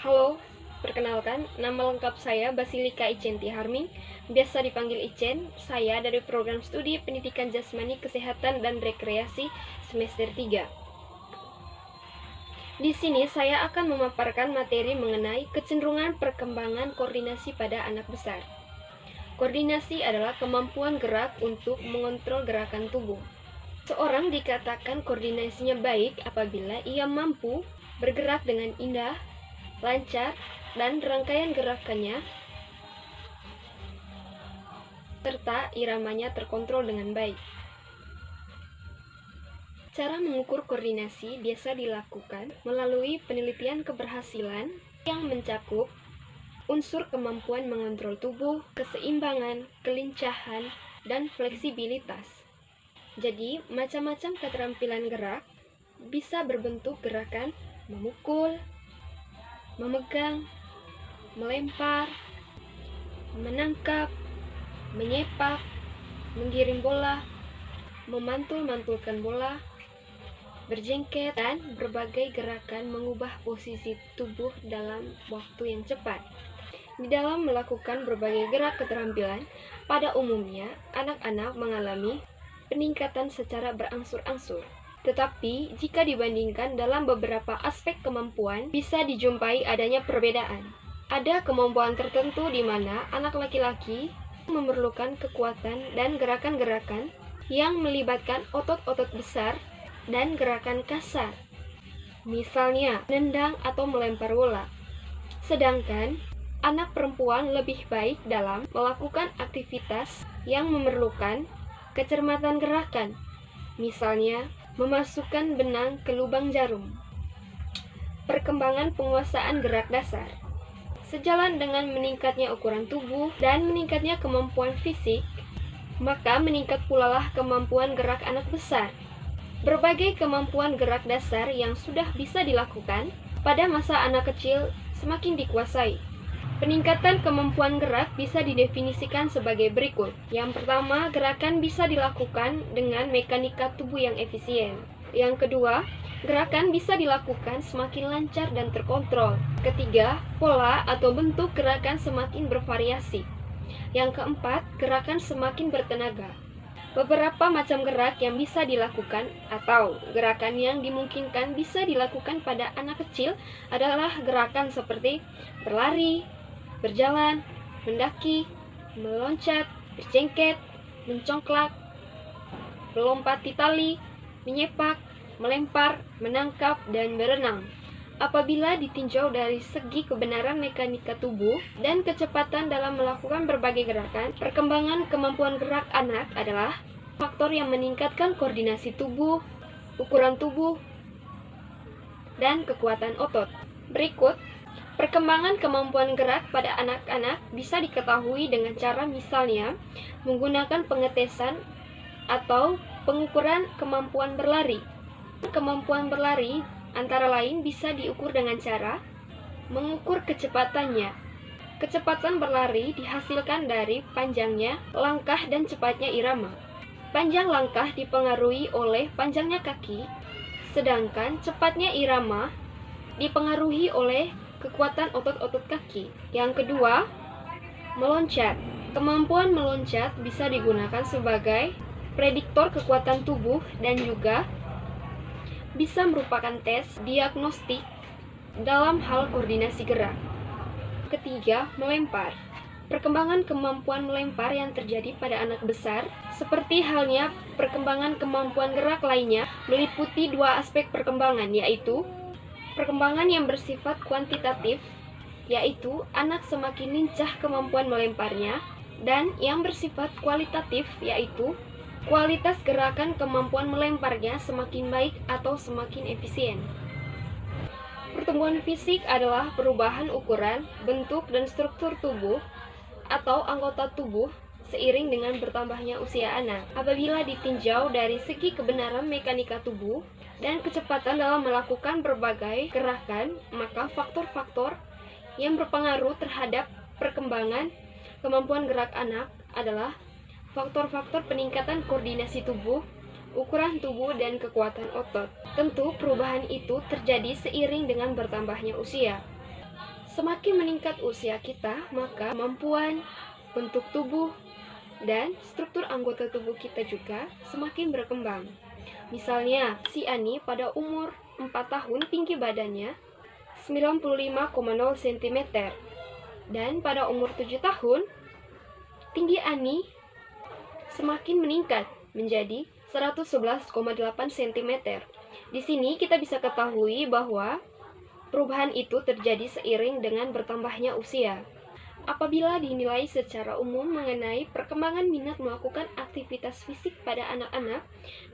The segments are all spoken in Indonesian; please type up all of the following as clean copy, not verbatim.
Halo, perkenalkan, nama lengkap saya Basilika Icenti Harming, biasa dipanggil Icen. Saya dari program studi Pendidikan Jasmani, Kesehatan, dan Rekreasi semester 3. Di sini saya akan memaparkan materi mengenai kecenderungan perkembangan koordinasi pada anak besar. Koordinasi adalah kemampuan gerak untuk mengontrol gerakan tubuh. Seorang dikatakan koordinasinya baik apabila ia mampu bergerak dengan indah, lancar, dan rangkaian gerakannya serta iramanya terkontrol dengan baik. Cara mengukur koordinasi biasa dilakukan melalui penelitian keberhasilan yang mencakup unsur kemampuan mengontrol tubuh, keseimbangan, kelincahan, dan fleksibilitas. Jadi, macam-macam keterampilan gerak bisa berbentuk gerakan memukul, memegang, melempar, menangkap, menyepak, menggiring bola, memantul-mantulkan bola, berjengket, dan berbagai gerakan mengubah posisi tubuh dalam waktu yang cepat. Di dalam melakukan berbagai gerak keterampilan, pada umumnya anak-anak mengalami peningkatan secara berangsur-angsur. Tetapi, jika dibandingkan dalam beberapa aspek kemampuan, bisa dijumpai adanya perbedaan. Ada kemampuan tertentu di mana anak laki-laki memerlukan kekuatan dan gerakan-gerakan yang melibatkan otot-otot besar dan gerakan kasar, misalnya menendang atau melempar bola. Sedangkan anak perempuan lebih baik dalam melakukan aktivitas yang memerlukan kecermatan gerakan, misalnya memasukkan benang ke lubang jarum. Perkembangan penguasaan gerak dasar. Sejalan dengan meningkatnya ukuran tubuh dan meningkatnya kemampuan fisik, maka meningkat pula lah kemampuan gerak anak besar. Berbagai kemampuan gerak dasar yang sudah bisa dilakukan pada masa anak kecil semakin dikuasai. Peningkatan kemampuan gerak bisa didefinisikan sebagai berikut. Yang pertama, gerakan bisa dilakukan dengan mekanika tubuh yang efisien. Yang kedua, gerakan bisa dilakukan semakin lancar dan terkontrol. Ketiga, pola atau bentuk gerakan semakin bervariasi. Yang keempat, gerakan semakin bertenaga. Beberapa macam gerak yang bisa dilakukan atau gerakan yang dimungkinkan bisa dilakukan pada anak kecil adalah gerakan seperti berlari, berjalan, mendaki, meloncat, berjengket, mencongklak, melompati tali, menyepak, melempar, menangkap, dan berenang. Apabila ditinjau dari segi kebenaran mekanika tubuh dan kecepatan dalam melakukan berbagai gerakan, perkembangan kemampuan gerak anak adalah faktor yang meningkatkan koordinasi tubuh, ukuran tubuh, dan kekuatan otot. Berikut, perkembangan kemampuan gerak pada anak-anak bisa diketahui dengan cara misalnya menggunakan pengetesan atau pengukuran kemampuan berlari. Kemampuan berlari antara lain bisa diukur dengan cara mengukur kecepatannya. Kecepatan berlari dihasilkan dari panjangnya langkah dan cepatnya irama. Panjang langkah dipengaruhi oleh panjangnya kaki, sedangkan cepatnya irama dipengaruhi oleh kekuatan otot-otot kaki. Yang kedua, meloncat. Kemampuan meloncat bisa digunakan sebagai prediktor kekuatan tubuh dan juga bisa merupakan tes diagnostik dalam hal koordinasi gerak. Ketiga, melempar. Perkembangan kemampuan melempar yang terjadi pada anak besar, seperti halnya perkembangan kemampuan gerak lainnya, meliputi dua aspek perkembangan, yaitu perkembangan yang bersifat kuantitatif, yaitu anak semakin lincah kemampuan melemparnya, dan yang bersifat kualitatif, yaitu kualitas gerakan kemampuan melemparnya semakin baik atau semakin efisien. Pertumbuhan fisik adalah perubahan ukuran, bentuk, dan struktur tubuh atau anggota tubuh seiring dengan bertambahnya usia anak. Apabila ditinjau dari segi kebenaran mekanika tubuh dan kecepatan dalam melakukan berbagai gerakan, maka faktor-faktor yang berpengaruh terhadap perkembangan kemampuan gerak anak adalah faktor-faktor peningkatan koordinasi tubuh, ukuran tubuh, dan kekuatan otot. Tentu perubahan itu terjadi seiring dengan bertambahnya usia. Semakin meningkat usia kita, maka kemampuan, bentuk tubuh, dan struktur anggota tubuh kita juga semakin berkembang. Misalnya, si Ani pada umur 4 tahun tinggi badannya 95,0 cm, dan pada umur 7 tahun tinggi Ani semakin meningkat menjadi 111,8 cm. Di sini kita bisa ketahui bahwa perubahan itu terjadi seiring dengan bertambahnya usia. Apabila dinilai secara umum mengenai perkembangan minat melakukan aktivitas fisik pada anak-anak,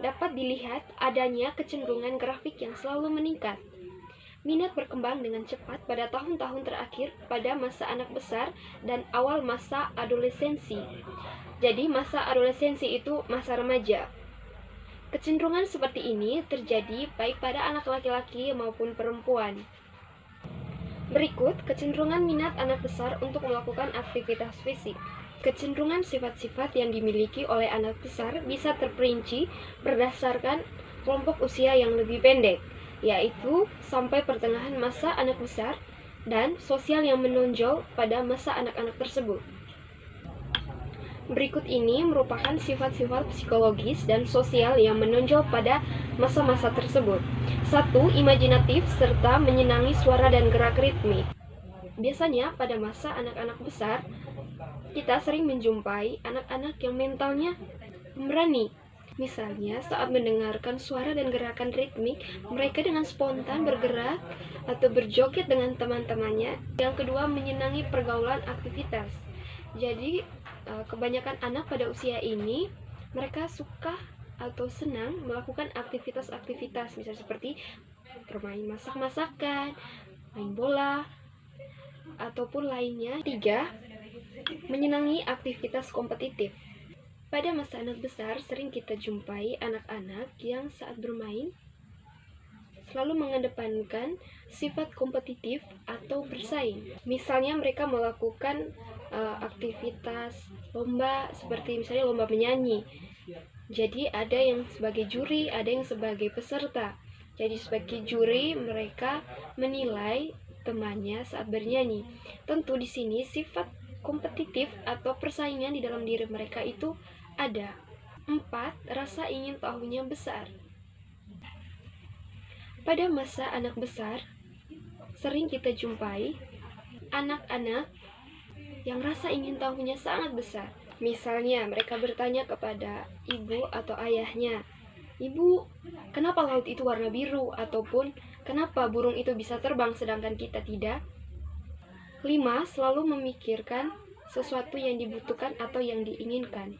dapat dilihat adanya kecenderungan grafik yang selalu meningkat. Minat berkembang dengan cepat pada tahun-tahun terakhir pada masa anak besar dan awal masa adolescensi. Jadi masa adolescensi itu masa remaja. Kecenderungan seperti ini terjadi baik pada anak laki-laki maupun perempuan. Berikut kecenderungan minat anak besar untuk melakukan aktivitas fisik. Kecenderungan sifat-sifat yang dimiliki oleh anak besar bisa terperinci berdasarkan kelompok usia yang lebih pendek, yaitu sampai pertengahan masa anak besar dan sosial yang menonjol pada masa anak-anak tersebut. Berikut ini merupakan sifat-sifat psikologis dan sosial yang menonjol pada masa-masa tersebut. 1. Imajinatif serta menyenangi suara dan gerak ritmik. Biasanya pada masa anak-anak besar, kita sering menjumpai anak-anak yang mentalnya berani. Misalnya saat mendengarkan suara dan gerakan ritmik, mereka dengan spontan bergerak atau berjoget dengan teman-temannya. Yang kedua, menyenangi pergaulan aktivitas. Jadi kebanyakan anak pada usia ini mereka suka atau senang melakukan aktivitas-aktivitas, misalnya seperti bermain masak-masakan, main bola, ataupun lainnya. 3. Menyenangi aktivitas kompetitif. Pada masa anak besar sering kita jumpai anak-anak yang saat bermain selalu mengedepankan sifat kompetitif atau bersaing. Misalnya mereka melakukan aktivitas lomba seperti misalnya lomba menyanyi. Jadi ada yang sebagai juri, ada yang sebagai peserta. Jadi sebagai juri mereka menilai temannya saat bernyanyi. Tentu di sini sifat kompetitif atau persaingan di dalam diri mereka itu ada. 4. Rasa ingin tahunya besar. Pada masa anak besar sering kita jumpai anak-anak yang rasa ingin tahunya sangat besar. Misalnya mereka bertanya kepada ibu atau ayahnya, "Ibu, kenapa laut itu warna biru?" Ataupun, "Kenapa burung itu bisa terbang sedangkan kita tidak?" 5. Selalu memikirkan sesuatu yang dibutuhkan atau yang diinginkan.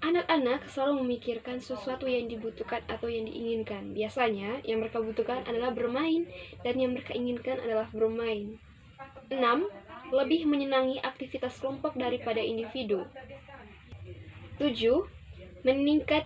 Anak-anak selalu memikirkan sesuatu yang dibutuhkan atau yang diinginkan. Biasanya yang mereka butuhkan adalah bermain dan yang mereka inginkan adalah bermain. 6. Lebih menyenangi aktivitas kelompok daripada individu. 7. Meningkat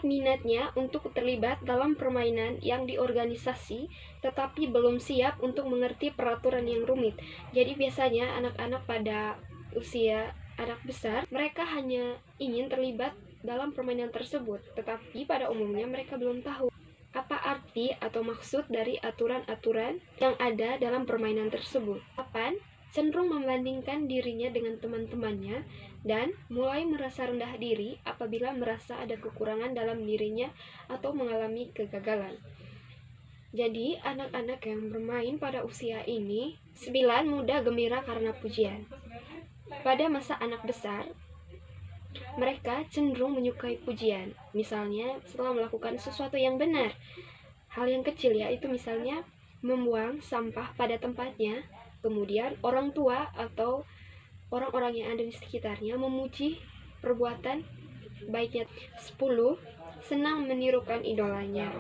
minatnya untuk terlibat dalam permainan yang diorganisasi, tetapi belum siap untuk mengerti peraturan yang rumit. Jadi biasanya anak-anak pada usia anak besar, mereka hanya ingin terlibat dalam permainan tersebut, tetapi pada umumnya mereka belum tahu apa arti atau maksud dari aturan-aturan yang ada dalam permainan tersebut. 8. Cenderung membandingkan dirinya dengan teman-temannya dan mulai merasa rendah diri apabila merasa ada kekurangan dalam dirinya atau mengalami kegagalan. Jadi, anak-anak yang bermain pada usia ini 9. Mudah gembira karena pujian. Pada masa anak besar, mereka cenderung menyukai pujian. Misalnya setelah melakukan sesuatu yang benar, hal yang kecil yaitu misalnya membuang sampah pada tempatnya, kemudian orang tua atau orang-orang yang ada di sekitarnya memuji perbuatan baiknya. 10. Senang menirukan idolanya.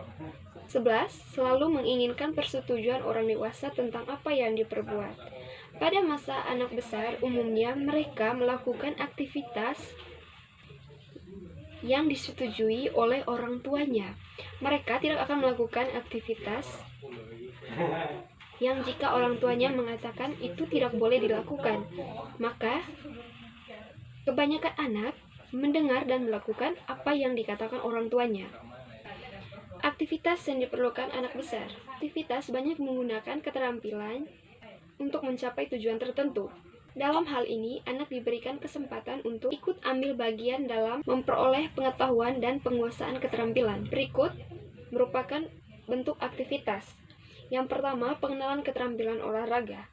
11. Selalu menginginkan persetujuan orang dewasa tentang apa yang diperbuat. Pada masa anak besar, umumnya mereka melakukan aktivitas yang disetujui oleh orang tuanya. Mereka tidak akan melakukan aktivitas yang jika orang tuanya mengatakan itu tidak boleh dilakukan. Maka kebanyakan anak mendengar dan melakukan apa yang dikatakan orang tuanya. Aktivitas yang diperlukan anak besar. Aktivitas banyak menggunakan keterampilan untuk mencapai tujuan tertentu. Dalam hal ini, anak diberikan kesempatan untuk ikut ambil bagian dalam memperoleh pengetahuan dan penguasaan keterampilan. Berikut merupakan bentuk aktivitas. Yang pertama, pengenalan keterampilan olahraga.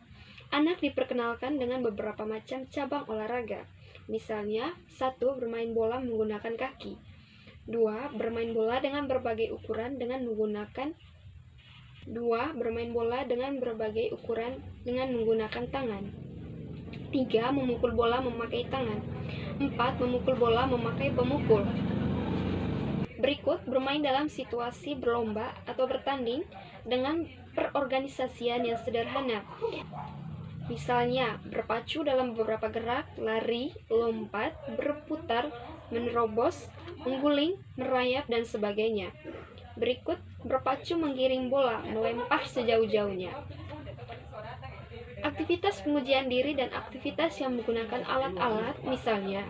Anak diperkenalkan dengan beberapa macam cabang olahraga. Misalnya, 1. Bermain bola menggunakan kaki. 2. Bermain bola dengan berbagai ukuran dengan menggunakan tangan. 3. Memukul bola memakai tangan. 4. Memukul bola memakai pemukul. Berikut bermain dalam situasi berlomba atau bertanding dengan perorganisasian yang sederhana. Misalnya, berpacu dalam beberapa gerak, lari, lompat, berputar, menerobos, mengguling, merayap, dan sebagainya. Berikut, berpacu menggiring bola, melempar sejauh-jauhnya. Aktivitas pengujian diri dan aktivitas yang menggunakan alat-alat, misalnya,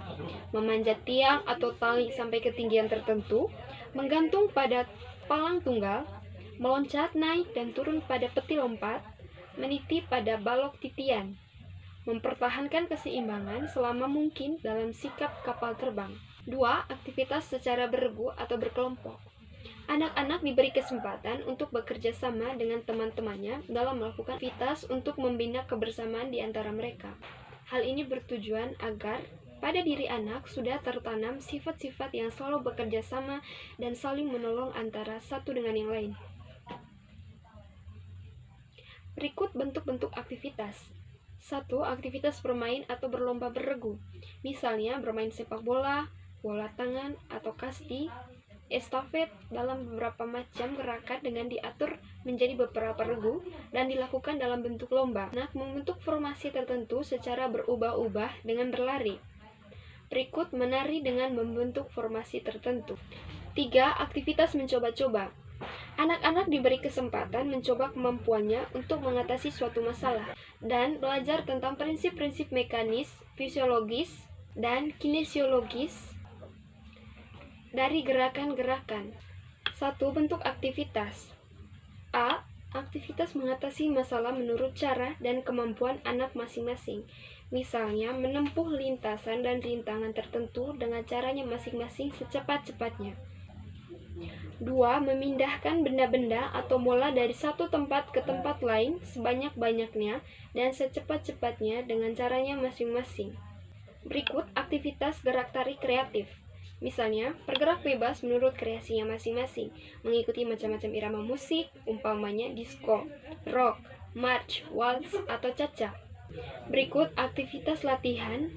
memanjat tiang atau tali sampai ketinggian tertentu, menggantung pada palang tunggal, meloncat naik dan turun pada peti lompat, meniti pada balok titian, mempertahankan keseimbangan selama mungkin dalam sikap kapal terbang. 2. Aktivitas secara beregu atau berkelompok. Anak-anak diberi kesempatan untuk bekerja sama dengan teman-temannya dalam melakukan aktivitas untuk membina kebersamaan di antara mereka. Hal ini bertujuan agar pada diri anak sudah tertanam sifat-sifat yang selalu bekerja sama dan saling menolong antara satu dengan yang lain. Berikut bentuk-bentuk aktivitas. 1. Aktivitas bermain atau berlomba beregu. Misalnya bermain sepak bola, bola tangan atau kasti, estafet dalam beberapa macam gerakan dengan diatur menjadi beberapa regu dan dilakukan dalam bentuk lomba. Anak membentuk formasi tertentu secara berubah-ubah dengan berlari. Berikut menari dengan membentuk formasi tertentu. 3. Aktivitas mencoba-coba. Anak-anak diberi kesempatan mencoba kemampuannya untuk mengatasi suatu masalah dan belajar tentang prinsip-prinsip mekanis, fisiologis, dan kinesiologis dari gerakan-gerakan. 1. Bentuk aktivitas. A. Aktivitas mengatasi masalah menurut cara dan kemampuan anak masing-masing. Misalnya, menempuh lintasan dan rintangan tertentu dengan caranya masing-masing secepat-cepatnya. 2. Memindahkan benda-benda atau bola dari satu tempat ke tempat lain sebanyak-banyaknya dan secepat-cepatnya dengan caranya masing-masing. Berikut aktivitas gerak tarik kreatif. Misalnya, bergerak bebas menurut kreasinya masing-masing, mengikuti macam-macam irama musik, umpamanya disco, rock, march, waltz, atau caca. Berikut aktivitas latihan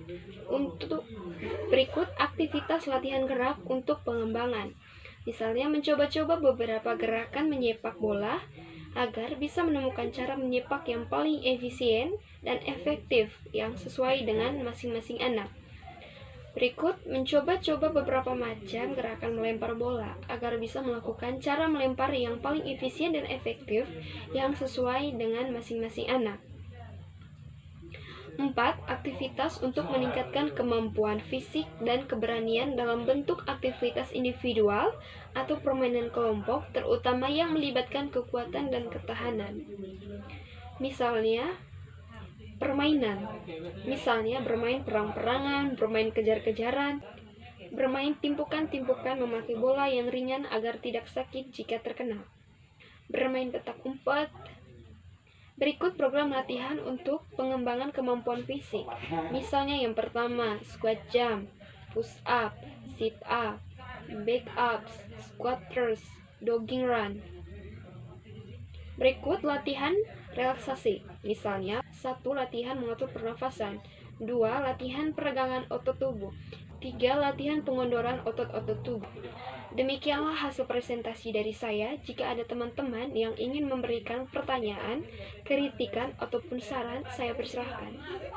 gerak untuk pengembangan. Misalnya mencoba-coba beberapa gerakan menyepak bola agar bisa menemukan cara menyepak yang paling efisien dan efektif yang sesuai dengan masing-masing anak. Berikut mencoba-coba beberapa macam gerakan melempar bola agar bisa melakukan cara melempar yang paling efisien dan efektif yang sesuai dengan masing-masing anak. 4. Aktivitas untuk meningkatkan kemampuan fisik dan keberanian dalam bentuk aktivitas individual atau permainan kelompok, terutama yang melibatkan kekuatan dan ketahanan. Misalnya, bermain perang-perangan, bermain kejar-kejaran, bermain timpukan-timpukan memakai bola yang ringan agar tidak sakit jika terkena, bermain petak umpet. Berikut program latihan untuk pengembangan kemampuan fisik. Misalnya yang pertama, squat jump, push up, sit up, back ups, squat thrust, jogging run. Berikut latihan relaksasi. Misalnya, 1. Latihan mengatur pernafasan. 2. Latihan peregangan otot tubuh. 3. Latihan pengondoran otot-otot tubuh. Demikianlah hasil presentasi dari saya. Jika ada teman-teman yang ingin memberikan pertanyaan, kritikan, ataupun saran, saya persilahkan.